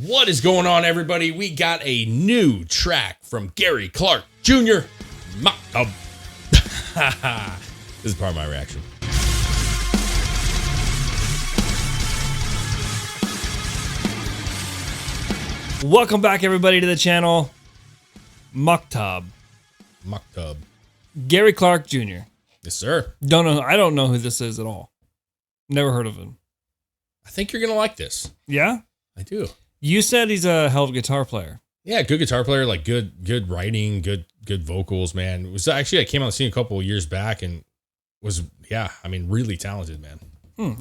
What is going on, everybody? We got a new track from Gary Clark Jr. Maktub. This is part of my reaction. Welcome back, everybody, to the channel. Maktub. Maktub. Gary Clark Jr. Yes, sir. I don't know who this is at all. Never heard of him. I think you're going to like this. Yeah? I do. You said he's a hell of a guitar player. Yeah, good guitar player, like good writing, good vocals, man. It was actually, I came on the scene a couple of years back and was, really talented, man.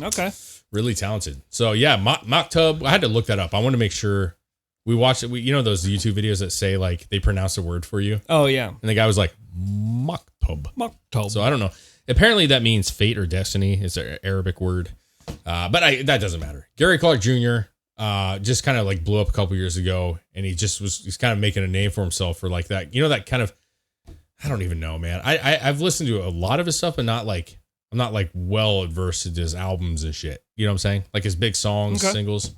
Okay. Really talented. So yeah, Maktub, I had to look that up. I want to make sure we watched it. You know those YouTube videos that say like they pronounce a word for you? Oh, yeah. And the guy was like, Maktub. Maktub. So I don't know. Apparently that means fate or destiny. It's an Arabic word. But that doesn't matter. Gary Clark Jr. Just kind of like blew up a couple years ago, and he's kind of making a name for himself for like that. You know, that kind of, I don't even know, man. I've listened to a lot of his stuff, but I'm not like well versed in his albums and shit. You know what I'm saying? Like his big songs, singles.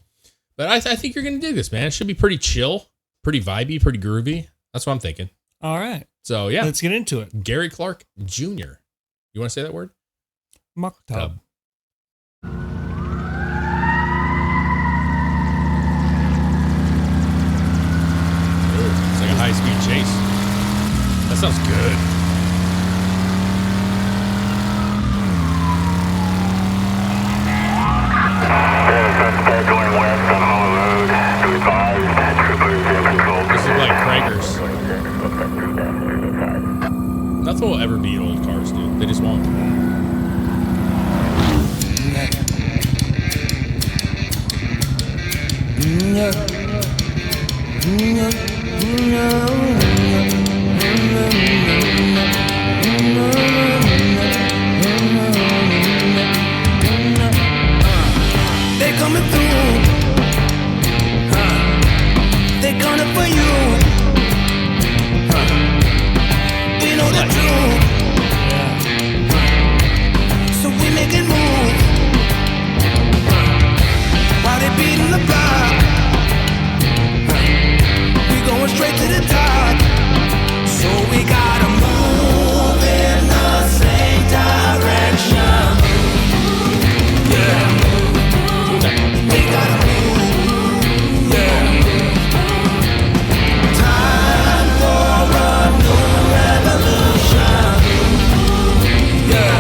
But I think you're gonna dig this, man. It should be pretty chill, pretty vibey, pretty groovy. That's what I'm thinking. All right. So yeah, let's get into it. Gary Clark Jr. You want to say that word? Maktub. It's like a high-speed chase. That sounds good. Going west on Hollow Road. Be advised, troopers in control. This is like Kragers. Nothing will ever beat old cars, dude. They just won't. They're coming through. They're coming for you. We know the truth. So we making moves. While they beating the block, we going straight to the top. So we gotta move in the same direction. Yeah. We gotta move, yeah. Time for a new revolution, yeah.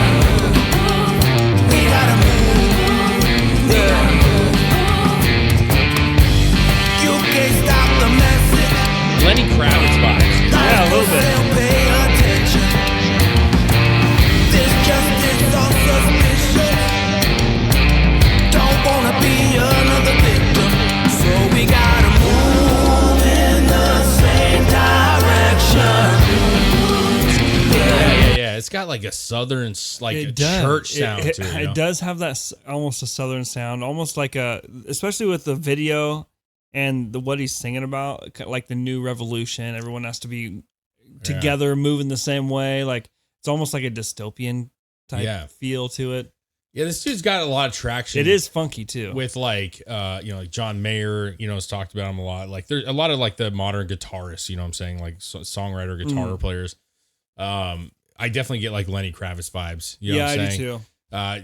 We gotta move, yeah. You can't stop the message. Lenny Kravitz vibes. Yeah, a little bit. Pay attention. This justice or suspicion. Don't wanna be another victim, so we gotta move in the same direction. Yeah. It's got like a southern, like It a does. church sound It to it. You know? It does have that almost a southern sound, almost like especially with the video and what he's singing about, like the new revolution. Everyone has to be together, moving the same way. Like it's almost like a dystopian type feel to it. Yeah, this dude's got a lot of traction. It is funky too. With like, like John Mayer, has talked about him a lot. Like there's a lot of like the modern guitarists, you know what I'm saying? Like songwriter, guitar players. I definitely get like Lenny Kravitz vibes. You know what I'm I saying? do too.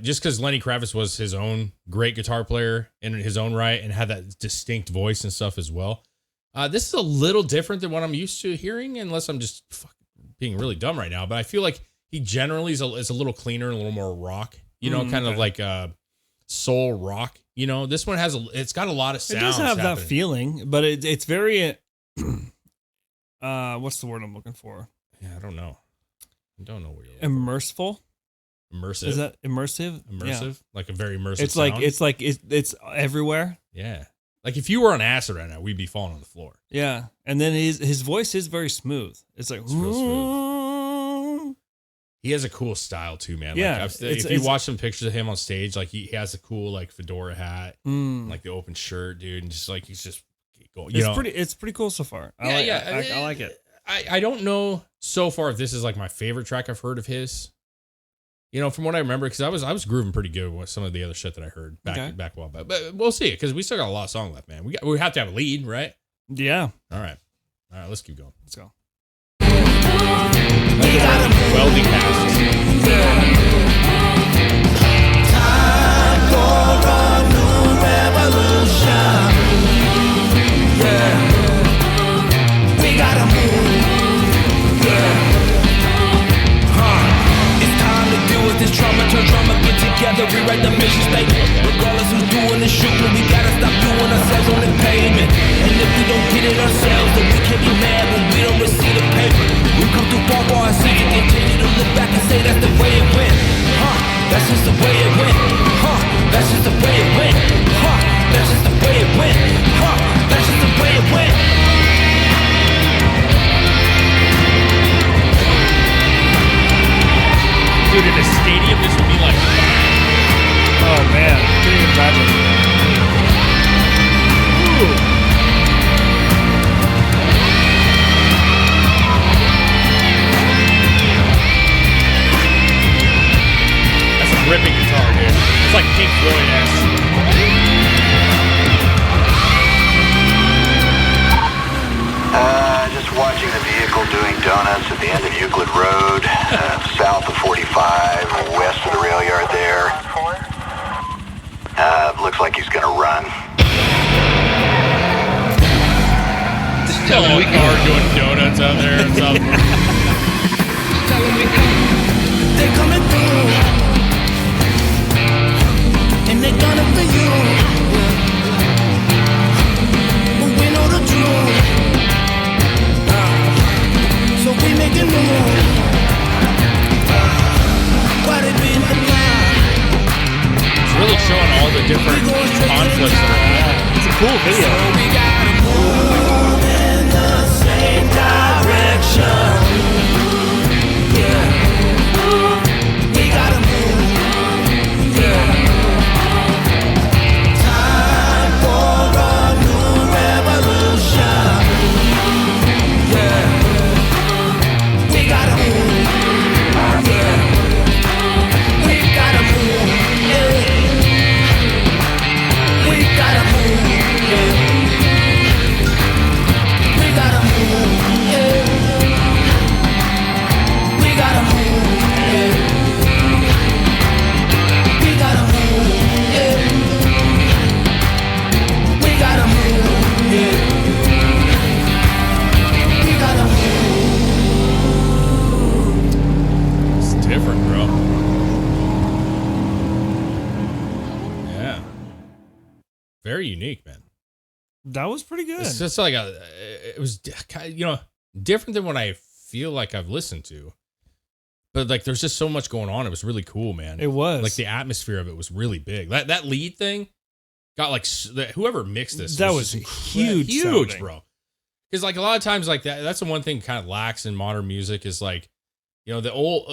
Just because Lenny Kravitz was his own great guitar player in his own right and had that distinct voice and stuff as well. This is a little different than what I'm used to hearing, unless I'm just being really dumb right now. But I feel like he generally is a little cleaner and a little more rock, kind of like soul rock. This one it's got a lot of sounds. It does have happening. that feeling, but it's very, what's the word I'm looking for? Yeah, I don't know where you're Immersive. Immersive. Is that immersive? Immersive? Yeah. Like a very immersive It's sound? it's everywhere. Yeah. Like if you were on acid right now, we'd be falling on the floor. Yeah. And then his voice is very smooth. It's like, It's real smooth. He has a cool style too, man. Yeah, Like if you watch some pictures of him on stage, like he has a cool like fedora hat, like the open shirt, dude, and just like he's just going. It's pretty cool so far. I like it. I don't know so far if this is like my favorite track I've heard of his. You know, from what I remember, because I was grooving pretty good with some of the other shit that I heard back a while back. But we'll see, because we still got a lot of song left, man. We have to have a lead, right? Yeah. All right, let's keep going. Let's go. Welding passes. Time for a new revolution. Yeah. We gotta move. Yeah. It's time to deal with this trauma. Turn drama, get together, rewrite the mission statement. Regardless who's doing the shooting, we gotta stop doing ourselves on the pavement. And if we don't get it ourselves, then we can't be mad when we don't receive the paper. We come too far for our city, continue to look back and say that's the way it went. That's just the way it went. That's just the way it went. That's just the way it went. That's just the way it went. Dude, in a stadium, this would be like... Oh, man. Couldn't even imagine. Ooh. That's a ripping guitar, dude. It's like Pink Floyd-esque. Just watching the vehicle doing donuts at the end of Euclid Road, south of 45, west of the rail yard there. Looks like he's gonna run. Still a car doing donuts out there or something. They're coming through, and they're gonna for you. But we know the truth. So we make it move. Why they be in the line? It's really showing all the different conflicts that are happening. It's a cool video. So we gotta move in the same direction. Yeah. We gotta move. Yeah. Time for a new revolution. Yeah. We gotta move. Yeah. We gotta move. Yeah. We gotta move. Yeah. We gotta move. Yeah. We gotta move. Yeah. We gotta move. Yeah. We gotta move. Yeah. We gotta move. It's different, bro. Yeah. Very unique, man. That was pretty good. It's just like it was kind of, you know, different than what I feel like I've listened to. But like, there's just so much going on. It was really cool, man. It was. Like the atmosphere of it was really big. That lead thing got like whoever mixed this. That was just huge sounding. bro. Because like a lot of times, like that's the one thing kind of lacks in modern music is like, you know, the old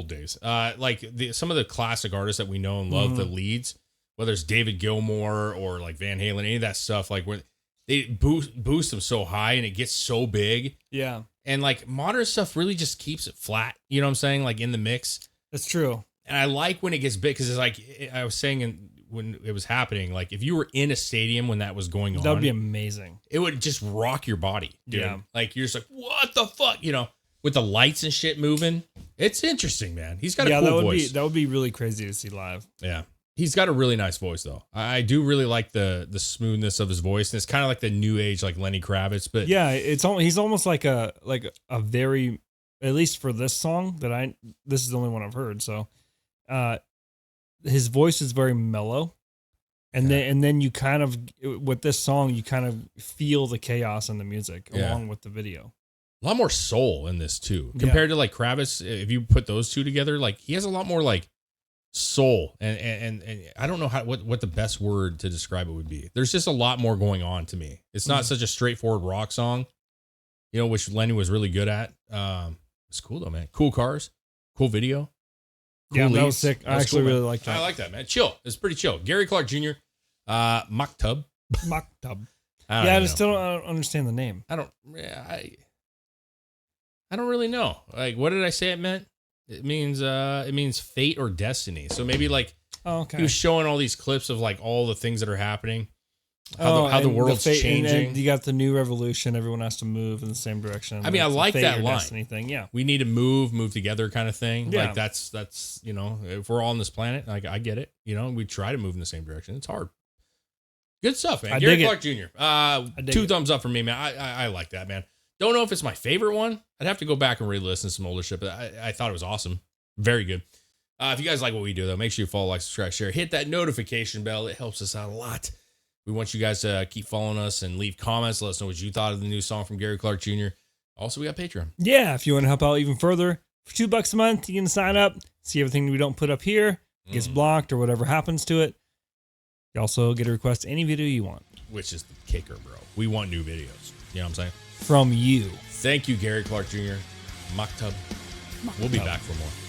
days, like some of the classic artists that we know and love, the leads, whether it's David Gilmour or like Van Halen, any of that stuff, like where they boost them so high and it gets so big. Yeah. And like modern stuff really just keeps it flat. You know what I'm saying? Like in the mix. That's true. And I like when it gets big because it's like I was saying when it was happening, like if you were in a stadium when that was going on, That would be amazing. it would just rock your body, dude. Yeah. Like you're just like, what the fuck? You know, with the lights and shit moving. It's interesting, man. He's got a cool voice. That would be really crazy to see live. Yeah. He's got a really nice voice though. I do really like the smoothness of his voice. And it's kind of like the new age, like Lenny Kravitz, but Yeah, he's almost like a very, at least for this song this is the only one I've heard. So, his voice is very mellow, and then you kind of with this song you kind of feel the chaos in the music along with the video. a lot more soul in this too, compared to like Kravitz. If you put those two together, like he has a lot more like soul, and I don't know what the best word to describe it would be. There's just a lot more going on to me. It's not such a straightforward rock song, you know, which Lenny was really good at. It's cool though, man. Cool cars, cool video. Cool Yeah, that leads. was sick. I That was actually cool, really man. like that. I like that, man. Chill. It's pretty chill. Gary Clark Jr. Maktub. Maktub. I Yeah, I know. still don't understand the name. I don't really know. Like, what did I say it meant? It means fate or destiny. So maybe like okay. he was showing all these clips of like all the things that are happening. How the world's changing. And you got the new revolution. Everyone has to move in the same direction. I mean, I like that line. Thing. Yeah. We need to move together kind of thing. Yeah. Like that's, you know, if we're all on this planet, like I get it. You know, we try to move in the same direction. It's hard. Good stuff, man. Gary Clark Jr. 2 thumbs up for me, man. I like that, man. Don't know if it's my favorite one. I'd have to go back and re-listen to some older shit, but I thought it was awesome. Very good. If you guys like what we do, though, make sure you follow, like, subscribe, share. Hit that notification bell. It helps us out a lot. We want you guys to keep following us and leave comments. Let us know what you thought of the new song from Gary Clark Jr. Also, we got Patreon. Yeah, if you want to help out even further, for $2 a month, you can sign up, see everything we don't put up here, gets blocked or whatever happens to it. You also get a request any video you want. Which is the kicker, bro. We want new videos. You know what I'm saying? From you. Thank you, Gary Clark Jr. Maktub. We'll be back for more.